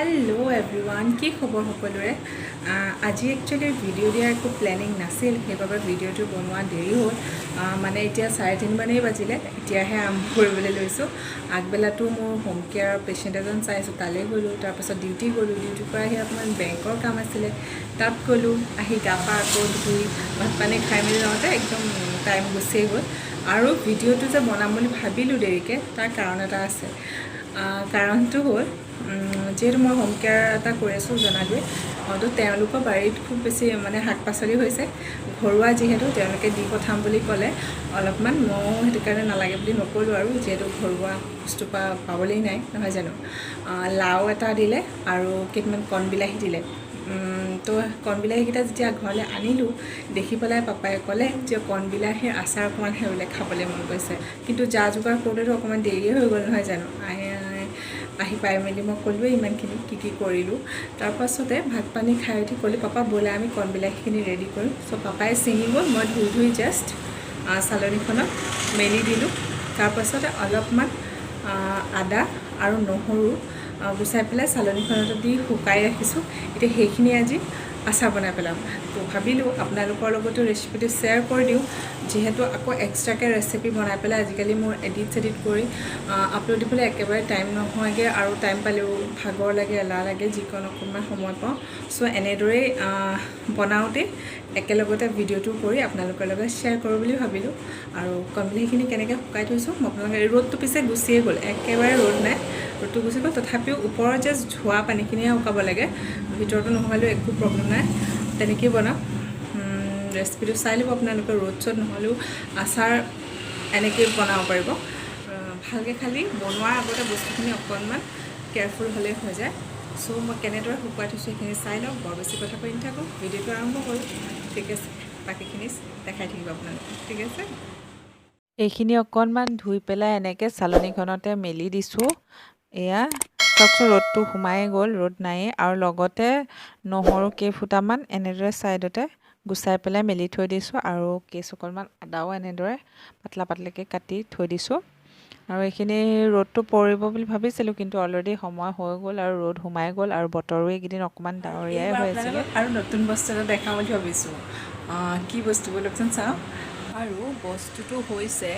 Hello everyone की खबर सकलोरे आज actually video दियार एक प्लानिंग नासिल সেইভাবে ভিডিওটো বনোৱা দেৰি হ'ল মানে এতিয়া 3:30 মানেই বাজিলে এতিয়াহে আৰম্ভ কৰিবলৈ লৈছোঁ আগবেলাটো মোৰ হোম কেয়াৰ পেশেন্ট এজন চাইছোঁ তালে গ'লো তাৰ পাছত ডিউটি পৰা আহি অকমান বেংকৰ কাম আছিলে তাত গ'লো আহি গা পা আকৌ ধুই ভাত পানী খাই মেলি যাওঁতে একদম টাইম গুচি গ'ল আৰু ভিডিওটো যে বনাম বুলি ভাবিলোঁ দেৰিকে তাৰ কাৰণ এটা আছে কাৰণটো হ'ল যেহেতু মই হোম কেয়াৰ এটা কৰি আছোঁ জনালোৱে তো তেওঁলোকৰ বাৰীত খুব বেছি মানে শাক পাচলি হৈছে ঘৰুৱা যিহেতু তেওঁলোকে দি পঠাম বুলি ক'লে অলপমান মই সেইটো কাৰণে নালাগে বুলি নক'লোঁ আৰু যেহেতু ঘৰুৱা বস্তু পাবলেই নাই নহয় জানো লাও এটা দিলে আৰু কেইটামান কণবিলাহী দিলে তো কণবিলাহীকেইটা যেতিয়া ঘৰলৈ আনিলোঁ দেখি পেলাই পাপাই ক'লে যে কণবিলাহীৰ আচাৰ অকণমানহে বোলে খাবলৈ মন গৈছে কিন্তু যা যোগাৰ কৰোঁতেতো অকণমান দেৰিয়ে হৈ গ'ল নহয় জানো আহি পাই মেলি মই ক'লোৱে ইমানখিনি কি কৰিলোঁ তাৰপাছতে ভাত পানী খাই উঠি ক'লোঁ পাপা ব'লা আমি কণবিলাহীখিনি ৰেডি কৰিম চ' পাপাই ছিঙি গ'ল মই ধুই জাষ্ট চালনীখনত মেলি দিলোঁ তাৰপাছতে অলপমান আদা আৰু নহৰু গুচাই পেলাই চালনীখনত দি শুকাই ৰাখিছোঁ এতিয়া সেইখিনি আজি আচাৰ বনাই পেলাম তো ভাবিলোঁ আপোনালোকৰ লগতো ৰেচিপিটো শ্বেয়াৰ কৰি দিওঁ যেহেতু আকৌ এক্সট্ৰাকৈ ৰেচিপি বনাই পেলাই আজিকালি মোৰ এডিট কৰি আপলোড দিবলৈ একেবাৰে টাইম নহয়গৈ আৰু টাইম পালেও ভাগৰ লাগে এলাহ লাগে যিকণ অকণমান সময় পাওঁ চ' এনেদৰেই বনাওঁতে একেলগতে ভিডিঅ'টো কৰি আপোনালোকৰ লগত শ্বেয়াৰ কৰোঁ বুলি ভাবিলোঁ আৰু কণবিলাহীখিনি কেনেকৈ শুকাই থৈছোঁ মই আপোনালোকে ৰ'দটো পিছে গুচিয়ে গ'ল একেবাৰে ৰ'দ নাই ৰ'দটো গুচি গ'ল তথাপিও ওপৰৰ জাষ্ট ধোৱা পানীখিনিহে শুকাব লাগে ভিতৰতো নহ'লেও একো প্ৰব্লেম নাই তেনেকৈয়ে বনাম ৰেচিপিটো চাই ল'ব আপোনালোকে ৰ'দ চ'দ নহ'লেও আচাৰ এনেকৈ বনাব পাৰিব ভালকৈ খালি বনোৱাৰ আগতে বস্তুখিনি অকণমান কেয়াৰফুল হ'লেই হৈ যায় চ' মই কেনেদৰে শুকুৱাই থৈছোঁ সেইখিনি চাই লওক বৰ বেছি কথা কৈ নাথাকোঁ ভিডিঅ'টো আৰম্ভ কৰোঁ ঠিক আছে বাকীখিনি দেখাই থাকিব আপোনালোকে ঠিক আছে এইখিনি অকণমান ধুই পেলাই এনেকৈ চালনীখনতে মেলি দিছোঁ এয়া চাওকচোন ৰ'দটো সোমাই গ'ল ৰ'দ নায়েই আৰু লগতে নহৰু কেইফুটামান এনেদৰে ছাইডতে গুচাই পেলাই মেলি থৈ দিছোঁ আৰু অকণমান আদাও এনেদৰে পাতলাকৈ কাটি থৈ দিছোঁ আৰু এইখিনি ৰ'দটো পৰিব বুলি ভাবিছিলোঁ কিন্তু অলৰেডি সময় হৈ গ'ল আৰু ৰ'দ সোমাই গ'ল আৰু বতৰো এইকেইদিন অকণমান ডাৱৰীয়াই হৈ আছিলে আৰু নতুন বস্তু এটা দেখাম বুলি ভাবিছোঁ কি বস্তু বলকচোন চাওঁ আৰু বস্তুটো হৈছে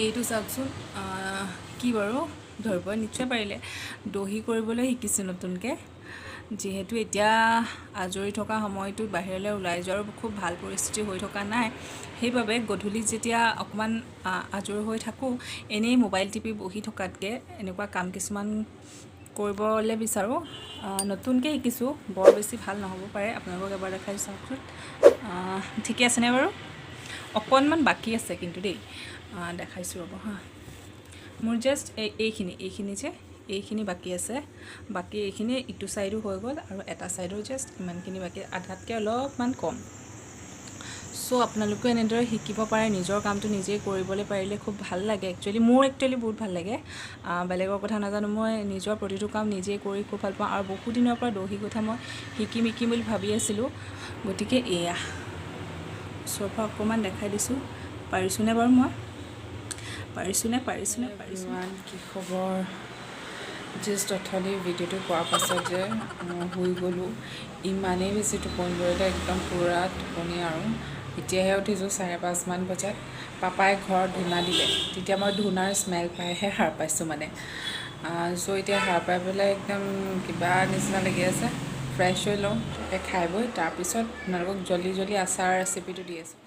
এইটো চাওকচোন কি বাৰু ধৰিব নিশ্চয় পাৰিলে দহি কৰিবলৈ শিকিছোঁ নতুনকৈ যিহেতু এতিয়া আজৰি থকা সময়টোত বাহিৰলৈ ওলাই যোৱাৰ খুব ভাল পৰিস্থিতি হৈ থকা নাই সেইবাবে গধূলি যেতিয়া অকণমান আজৰি হৈ থাকোঁ এনেই মোবাইল টিপি বহি থকাতকৈ এনেকুৱা কাম কিছুমান কৰিবলৈ বিচাৰোঁ নতুনকৈ শিকিছোঁ বৰ বেছি ভাল নহ'ব পাৰে আপোনালোকক এবাৰ দেখাই চাওকচোন ঠিকে আছেনে বাৰু অকণমান বাকী আছে কিন্তু দেই দেখাইছোঁ ৰ'ব হা মোৰ জাষ্ট এইখিনি বাকী আছে বাকী এইখিনি ইটো ছাইডো হৈ গ'ল আৰু এটা ছাইডো জাষ্ট ইমানখিনি বাকী আধাতকৈ অলপমান কম চ' আপোনালোকেও এনেদৰে শিকিব পাৰে নিজৰ কামটো নিজেই কৰিবলৈ পাৰিলে খুব ভাল লাগে মোৰ বহুত ভাল লাগে বেলেগৰ কথা নাজানো মই নিজৰ প্ৰতিটো কাম নিজেই কৰি খুব ভাল পাওঁ আৰু বহু দিনৰ পৰা দহি গোঠা মই শিকিম বুলি ভাবি আছিলোঁ গতিকে এয়া ওচৰৰ পৰা অকণমান দেখাই দিছোঁ পাৰিছোঁনে বাৰু মই পাৰিছোঁনে কি খবৰ জাষ্ট অথনি ভিডিঅ'টো পোৱাৰ পাছত যে মই শুই গ'লোঁ ইমানেই বেছি টোপনি ধৰিলে একদম পূৰা টোপনি আৰু এতিয়াহে উঠিছোঁ 5:30 বজাত পাপাই ঘৰত ধূনা দিলে তেতিয়া মই ধূনাৰ স্মেল পাইহে সাৰ পাইছোঁ মানে চ' এতিয়া সাৰ পাই পেলাই একদম কিবা নিচিনা লাগি আছে ফ্ৰেছ হৈ লওঁ খাই বৈ তাৰপিছত আপোনালোকক জল্দি আচাৰ ৰেচিপিটো দি আছোঁ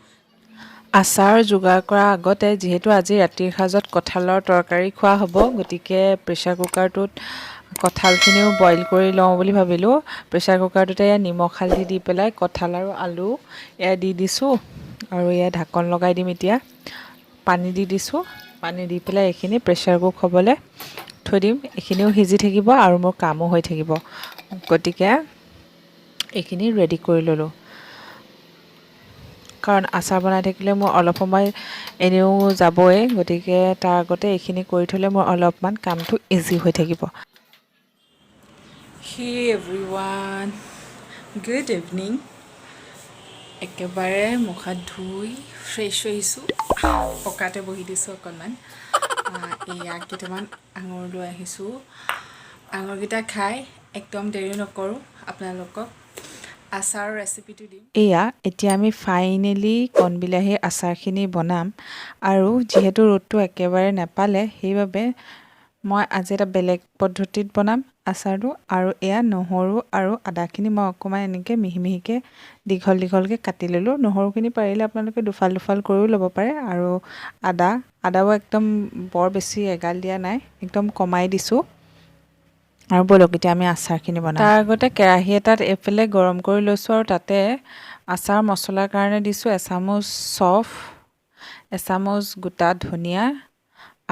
আচাৰ যোগাৰ কৰাৰ আগতে যিহেতু আজি ৰাতিৰ সাজত কঁঠালৰ তৰকাৰী খোৱা হ'ব গতিকে প্ৰেছাৰ কুকাৰটোত কঁঠালখিনিও বইল কৰি লওঁ বুলি ভাবিলোঁ প্ৰেছাৰ কুকাৰটোতে নিমখ হালধি দি পেলাই কঁঠাল আৰু আলু এয়া দি দিছোঁ আৰু এয়া ঢাকন লগাই দিম এতিয়া পানী দি দিছোঁ পানী দি পেলাই এইখিনি প্ৰেছাৰ কুক হ'বলৈ থৈ দিম এইখিনিও সিজি থাকিব আৰু মোৰ কামো হৈ থাকিব গতিকে এইখিনি ৰেডি কৰি ল'লোঁ কাৰণ আচাৰ বনাই থাকিলে মোৰ অলপ সময় এনেও যাবই গতিকে তাৰ আগতে এইখিনি কৰি থ'লে মোৰ অলপমান কামটো ইজি হৈ থাকিব হে এভৰিৱান গুড ইভিনিং একেবাৰে মুখ হাত ধুই ফ্ৰেছ হৈছোঁ পকাতে বহি দিছোঁ অকণমান এয়া কেইটামান আঙুৰ লৈ আহিছোঁ। আঙুৰকেইটা খাই একদম দেৰি নকৰোঁ, আপোনালোকক আচাৰৰ ৰেচিপিটো দিম। এয়া এতিয়া আমি ফাইনেলি কণবিলাহীৰ আচাৰখিনি বনাম আৰু যিহেতু ৰ'দটো একেবাৰে নাপালে সেইবাবে মই আজি এটা বেলেগ পদ্ধতিত বনাম আচাৰটো। আৰু এয়া নহৰু আৰু আদাখিনি মই অকণমান এনেকৈ মিহি মিহিকৈ দীঘল দীঘলকৈ কাটি ল'লোঁ। নহৰুখিনি পাৰিলে আপোনালোকে দুফাল দুফাল কৰিও ল'ব পাৰে। আৰু আদাও একদম বৰ বেছি এগাল দিয়া নাই, একদম কমাই দিছোঁ। আৰু ব'লক এতিয়া আমি আচাৰখিনি বনাম। তাৰ আগতে কেৰাহী এটাত এইফালে গৰম কৰি লৈছোঁ আৰু তাতে আচাৰ মছলাৰ কাৰণে দিছোঁ এচামুচ চফ, এচামুচ গোটা ধনিয়া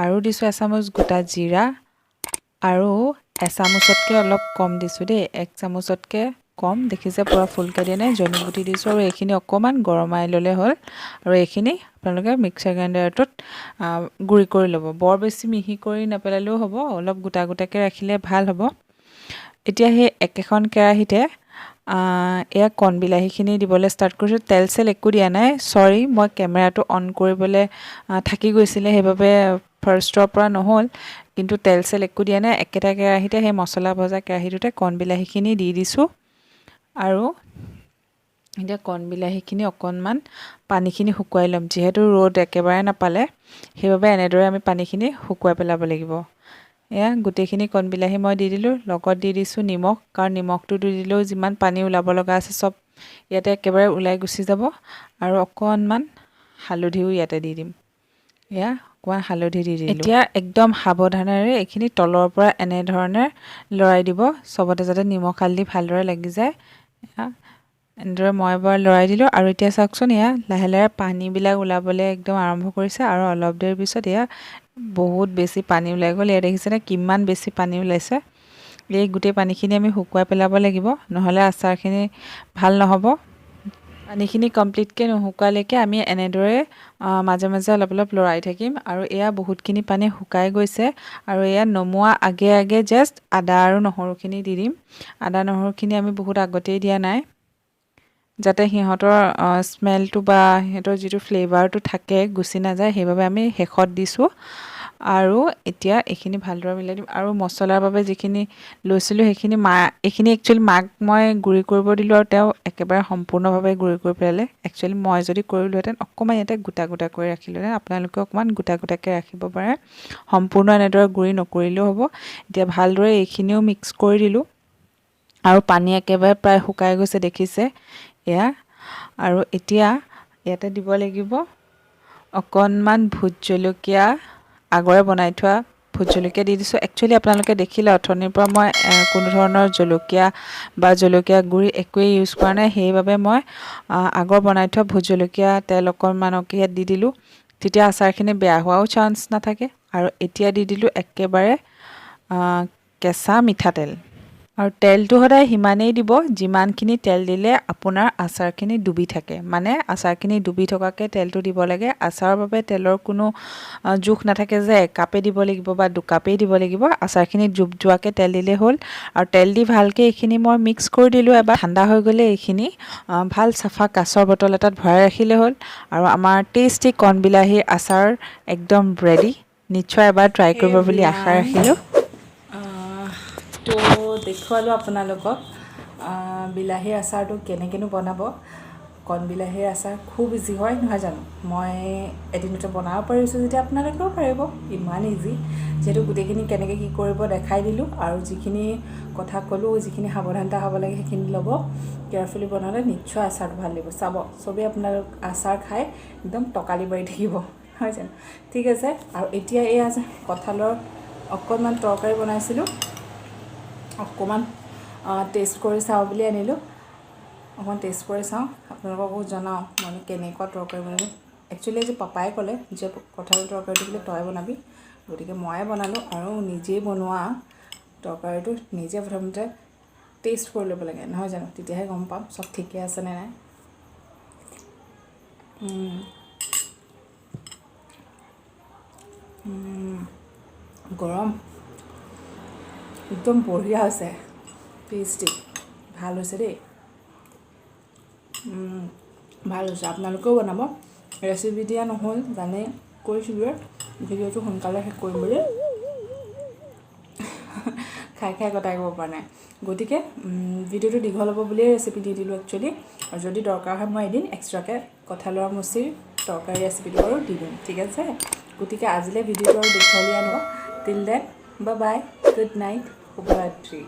আৰু দিছোঁ এচামুচ গোটা জিৰা আৰু এচামুচতকৈ অলপ কম দিছোঁ দেই, 1 চামুচতকৈ কম। দেখিছে পূৰা ফুলকৈ দিয়া নাই, জনীগুটি দিছোঁ। আৰু এইখিনি অকণমান গৰমাই ল'লে হ'ল। আৰু এইখিনি আপোনালোকে মিক্সাৰ গ্ৰাইণ্ডাৰটোত গুড়ি কৰি ল'ব। বৰ বেছি মিহি কৰি নেপেলালেও হ'ব, অলপ গোটা গোটাকৈ ৰাখিলে ভাল হ'ব। এতিয়া সেই একেখন কেৰাহীতে এয়া কণবিলাহীখিনি দিবলৈ ষ্টাৰ্ট কৰিছোঁ। তেল চেল একো দিয়া নাই, চৰি মই কেমেৰাটো অন কৰিবলৈ থাকি গৈছিলে, সেইবাবে ফাৰ্ষ্টৰ পৰা নহ'ল। কিন্তু তেল চেল একো দিয়া নাই, একেটা কেৰাহীতে সেই মছলা ভজা কেৰাহীটোতে কণবিলাহীখিনি দি দিছোঁ। আৰু এতিয়া কণবিলাহীখিনি অকণমান পানীখিনি শুকুৱাই ল'ম। যিহেতু ৰ'দ একেবাৰে নাপালে সেইবাবে এনেদৰে আমি পানীখিনি শুকুৱাই পেলাব লাগিব। এয়া গোটেইখিনি কণবিলাহী মই দি দিলোঁ, লগত দি দিছোঁ নিমখ, কাৰণ নিমখটো দি দিলেও যিমান পানী ওলাব লগা আছে চব ইয়াতে একেবাৰে ওলাই গুচি যাব। আৰু অকণমান হালধিও ইয়াতে দি দিম। এয়া অকণমান হালধি দি দিলোঁ। এতিয়া একদম সাৱধানেৰে এইখিনি তলৰ পৰা এনেধৰণে লৰাই দিব, চবতে যাতে নিমখ হালধি ভালদৰে লাগি যায়। এনেদৰে মই এবাৰ লৰাই দিলোঁ। আৰু এতিয়া চাওকচোন, এয়া লাহে লাহে পানীবিলাক ওলাবলৈ একদম আৰম্ভ কৰিছে। আৰু অলপ দেৰিৰ পিছত এয়া বহুত বেছি পানী ওলাই গ'ল। এয়া দেখিছেনে কিমান বেছি পানী ওলাইছে। এই গোটেই পানীখিনি আমি শুকুৱাই পেলাব লাগিব, নহ'লে আচাৰখিনি ভাল নহ'ব। পানীখিনি কমপ্লিটকৈ নুশুকালৈকে আমি এনেদৰে মাজে মাজে অলপ অলপ লৰাই থাকিম। আৰু এয়া বহুতখিনি পানী শুকাই গৈছে। আৰু এয়া নমোৱা আগে আগে জাষ্ট আদা আৰু নহৰুখিনি দি দিম। আদা নহৰুখিনি আমি বহুত আগতেই দিয়া নাই, যাতে সিহঁতৰ স্মেলটো বা সিহঁতৰ যিটো ফ্লেভাৰটো থাকে গুচি নাযায়, সেইবাবে আমি শেষত দিছোঁ। আৰু এতিয়া এইখিনি ভালদৰে মিলাই দিম। আৰু মছলাৰ বাবে যিখিনি লৈছিলোঁ সেইখিনি এইখিনি একচুৱেলি মাক মই গুড়ি কৰিব দিলোঁ, আৰু তেওঁ একেবাৰে সম্পূৰ্ণভাৱে গুড়ি কৰি পেলালে। একচুৱেলি মই যদি কৰিলোহেঁতেন অকণমান ইয়াতে গোটা গোটা কৰি ৰাখিলোহেঁতেন, আপোনালোকে অকণমান গোটা গোটাকৈ ৰাখিব পাৰে, সম্পূৰ্ণ এনেদৰে গুড়ি নকৰিলেও হ'ব। এতিয়া ভালদৰে এইখিনিও মিক্স কৰি দিলোঁ। আৰু পানী একেবাৰে প্ৰায় শুকাই গৈছে দেখিছে এয়া। আৰু এতিয়া ইয়াতে দিব লাগিব অকণমান ভোট জলকীয়া, আগৰে বনাই থোৱা ভোট জলকীয়া দি দিছোঁ। একচুৱেলি আপোনালোকে দেখিলে অথনিৰ পৰা মই কোনো ধৰণৰ জলকীয়া বা জলকীয়া গুড়ি একোৱেই ইউজ কৰা নাই, সেইবাবে মই আগৰ বনাই থোৱা ভোট জলকীয়া তেল অকণমানকে ইয়াত দি দিলোঁ, তেতিয়া আচাৰখিনি বেয়া হোৱাও চান্স নাথাকে। আৰু এতিয়া দি দিলোঁ একেবাৰে কেঁচা মিঠাতেল। আৰু তেলটো সদায় সিমানেই দিব যিমানখিনি তেল দিলে আপোনাৰ আচাৰখিনি ডুবি থাকে, মানে আচাৰখিনি ডুবি থকাকৈ তেলটো দিব লাগে। আচাৰৰ বাবে তেলৰ কোনো জোখ নাথাকে যে একাপেই দিব লাগিব বা দুকাপেই দিব লাগিব, আচাৰখিনি ডুব যোৱাকৈ তেল দিলেই হ'ল। আৰু তেল দি ভালকৈ এইখিনি মই মিক্স কৰি দিলোঁ। এবাৰ ঠাণ্ডা হৈ গ'লে এইখিনি ভাল চাফা কাঁচৰ বটল এটাত ভৰাই ৰাখিলে হ'ল। আৰু আমাৰ টেষ্টি কণবিলাহীৰ আচাৰ একদম ৰেডি। নিশ্চয় এবাৰ ট্ৰাই কৰিব বুলি আশা ৰাখিলোঁ। তো দেখুৱালোঁ আপোনালোকক বিলাহীৰ আচাৰটো কেনেকৈনো বনাব। কণবিলাহীৰ আচাৰ খুব ইজি হয়, নহয় জানো? মই এদিনতে বনাব পাৰিছোঁ যেতিয়া আপোনালোকেও পাৰিব, ইমান ইজি। যিহেতু গোটেইখিনি কেনেকৈ কি কৰিব দেখাই দিলোঁ, আৰু যিখিনি কথা ক'লোঁ, যিখিনি সাৱধানতা হ'ব লাগে সেইখিনি ল'ব। কেয়াৰফুলি বনালে নিশ্চয় আচাৰটো ভাল লাগিব। চাব, চবেই আপোনালোক আচাৰ খাই একদম টকালি বাঢ়ি থাকিব, নহয় জানো? ঠিক আছে। আৰু এতিয়া এই কঁঠালৰ অকণমান তৰকাৰী বনাইছিলোঁ, অকণমান টেষ্ট কৰি চাওঁ বুলি আনিলোঁ। অকণমান টেষ্ট কৰি চাওঁ, আপোনালোককো জনাওঁ মানে কেনেকুৱা তৰকাৰী বনালোঁ। একচুৱেলি আজি পাপাই ক'লে যে কঁঠালৰ তৰকাৰীটো বোলে তই বনাবি, গতিকে ময়ে বনালোঁ। আৰু নিজেই বনোৱা তৰকাৰীটো নিজে প্ৰথমতে টেষ্ট কৰি ল'ব লাগে, নহয় জানো? তেতিয়াহে গম পাম চব ঠিকে আছেনে নাই। গৰম একদম বঢ়িয়া হৈছে, টেষ্টি, ভাল হৈছে দেই, ভাল হৈছে। আপোনালোকেও বনাব, ৰেচিপি দিয়া নহ'ল জানেই, কৈছিলোঁ। ভিডিঅ'টো সোনকালে শেষ কৰিম বুলি খাই কটাই কৰিব পৰা নাই গতিকে ভিডিঅ'টো দীঘল হ'ব বুলিয়ে ৰেচিপি দি দিলোঁ একচুৱেলি আৰু যদি দৰকাৰ হয় মই এদিন এক্সট্ৰাকৈ কঁঠালৰ মুচিৰ তৰকাৰী ৰেচিপিটো বাৰু দি দিম ঠিক আছে গতিকে আজিলৈ ভিডিঅ'টো আৰু দীঘলীয়া নহ till then bye bye good night শুভৰাত্ৰি